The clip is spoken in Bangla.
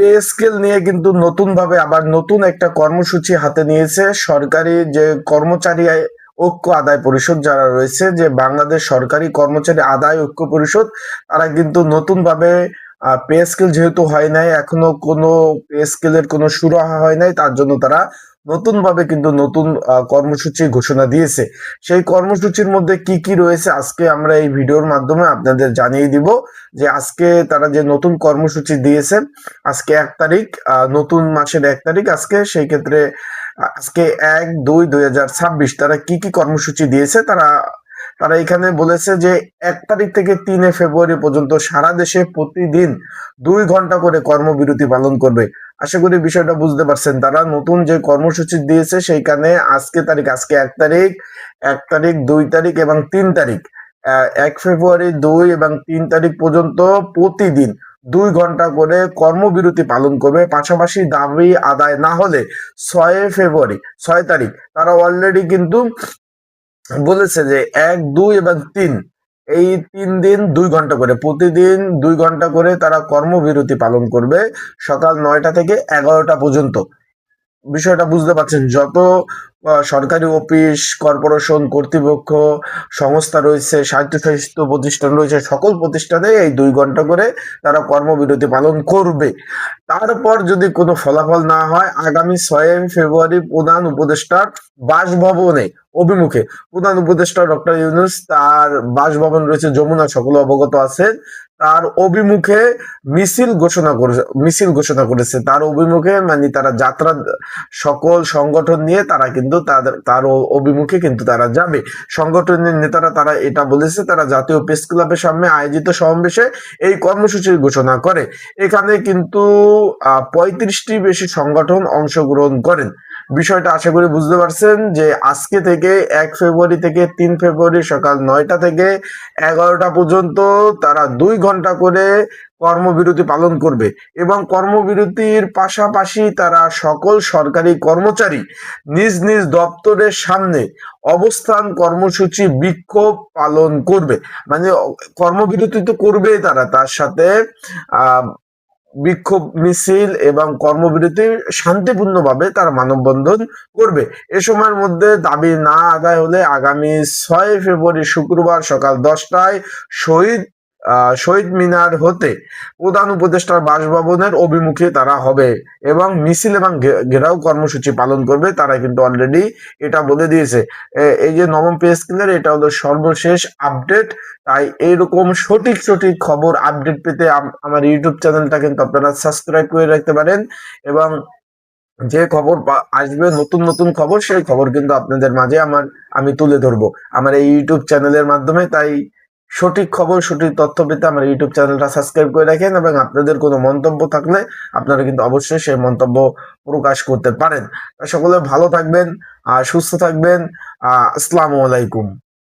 পে স্কেল নিয়ে কিন্তু নতুন ভাবে আবার নতুন একটা কর্মসূচি হাতে নিয়েছে সরকারি যে কর্মচারী ঐক্য আদায় পরিষদ যারা রয়েছে, যে বাংলাদেশ সরকারি কর্মচারী আদায় ঐক্য পরিষদ, তারা কিন্তু নতুন ভাবে পে স্কেল যেহেতু হয় নাই, এখনো কোনো পে স্কেলের কোনো সুরাহা হয় নাই, তার জন্য তারা নতুন ভাবে কিন্তু নতুন কর্মসূচি ঘোষণা দিয়েছে। সেই কর্মসূচির মধ্যে কি কি রয়েছে আজকে আমরা এই ভিডিওর মাধ্যমে আপনাদের জানিয়ে দিব। যে আজকে তারা যে নতুন কর্মসূচি দিয়েছে, আজকে 1 তারিখ, নতুন মাসের 1 তারিখ আজকে, সেই ক্ষেত্রে আজকে 1-2-2026 তারা কি কি কর্মসূচি দিয়েছে, তারা তারা এখানে বলেছে যে 1 তারিখ থেকে 3 ফেব্রুয়ারি পর্যন্ত সারা দেশে প্রতিদিন 2 ঘন্টা করে কর্মবিরতি পালন করবে। আশা করি বিষয়টা বুঝতে পারছেন। তারা নতুন যে কর্মসূচি দিয়েছে সেইখানে আজকে 1 তারিখ, 1 তারিখ, 2 তারিখ এবং 3 তারিখ, 1 ফেব্রুয়ারি, 2 এবং 3 তারিখ পর্যন্ত প্রতিদিন 2 ঘন্টা করে কর্মবিরতি পালন করবে। পাশাপাশি দাবি আদায় না হলে 6 ফেব্রুয়ারি, 6 তারিখ তারা অলরেডি কিন্তু বলেছে যে 1, 2 এবং 3, এই 3 দিন 2 ঘন্টা করে, প্রতিদিন 2 ঘন্টা করে তারা কর্মবিরতি পালন করবে সকাল 9টা থেকে 11টা পর্যন্ত। বিষয়টা বুঝতে পারছেন। যত সরকারি অফিস, কর্পোরেশন, কর্তৃপক্ষ, সংস্থা রয়েছে, স্বায়ত্তশাসিত প্রতিষ্ঠান রয়েছে, সকল প্রতিষ্ঠানে এই 2 ঘন্টা করে তারা কর্মবিরতি পালন করবে। তারপর যদি কোনো ফলাফল না হয়, আগামী 6 ফেব্রুয়ারি প্রধান উপদেষ্টার বাসভবনে অভিমুখে, প্রধান উপদেষ্টা ডক্টর ইউনূস, তার বাসভবন রয়েছে যমুনা, সকলে অবগত আছেন, তার অভিমুখে মিছিল ঘোষণা করেছে। তার অভিমুখে মানে তারা যাত্রা, সকল সংগঠন নিয়ে তারা কিন্তু তার অভিমুখে কিন্তু তারা যাবে। সংগঠনের নেতারা তারা এটা বলেছে, তারা জাতীয় প্রেস ক্লাবের সামনে আয়োজিত সমাবেশে এই কর্মসূচির ঘোষণা করে। এখানে কিন্তু 35টি বেশি সংগঠন অংশগ্রহণ করেন। বিষয়টা আশা করি বুঝতে পারছেন যে আজকে থেকে 1 ফেব্রুয়ারি থেকে 3 ফেব্রুয়ারি সকাল 9টা থেকে 11টা পর্যন্ত তারা 2 ঘন্টা করে কর্মবিরতি পালন করবে এবং কর্মবিরতির পাশাপাশি তারা সকল সরকারি কর্মচারী নিজ নিজ দপ্তরের সামনে অবস্থান কর্মসূচি, বিক্ষোভ পালন করবে। মানে কর্মবিরতি তো করবেই তারা, তার সাথে বিক্ষোভ মিছিল এবং কর্মবিরতি শান্তিপূর্ণভাবে তারা মানববন্ধন করবে। এ সময়ের মধ্যে দাবি না আদায় হলে আগামী 6 ফেব্রুয়ারি শুক্রবার সকাল 10টায় শহীদ মিনার হতে প্রধান উপদেষ্টার বাসভবনের অভিমুখে তারা হবে এবং মিছিল এবং ঘেরাও কর্মসূচি পালন করবে। তারা কিন্তু অলরেডি এটা বলে দিয়েছে। এই যে নবম পে স্কেলের এটা হলো সর্বশেষ আপডেট। তাই এইরকম সঠিক খবর আপডেট পেতে আমার ইউটিউব চ্যানেলটা কিন্তু আপনারা সাবস্ক্রাইব করে রাখতে পারেন এবং যে খবর আসবে, নতুন খবর, সেই খবর কিন্তু আপনাদের মাঝে আমি তুলে ধরবো আমার এই ইউটিউব চ্যানেলের মাধ্যমে। তাই সঠিক খবর, সঠিক তথ্য পেতে আমার ইউটিউব চ্যানেলটা সাবস্ক্রাইব করে রাখেন এবং আপনাদের কোনো মন্তব্য থাকলে আপনারা কিন্তু অবশ্যই সেই মন্তব্য প্রকাশ করতে পারেন। সকলে ভালো থাকবেন আর সুস্থ থাকবেন। আসসালামু আলাইকুম।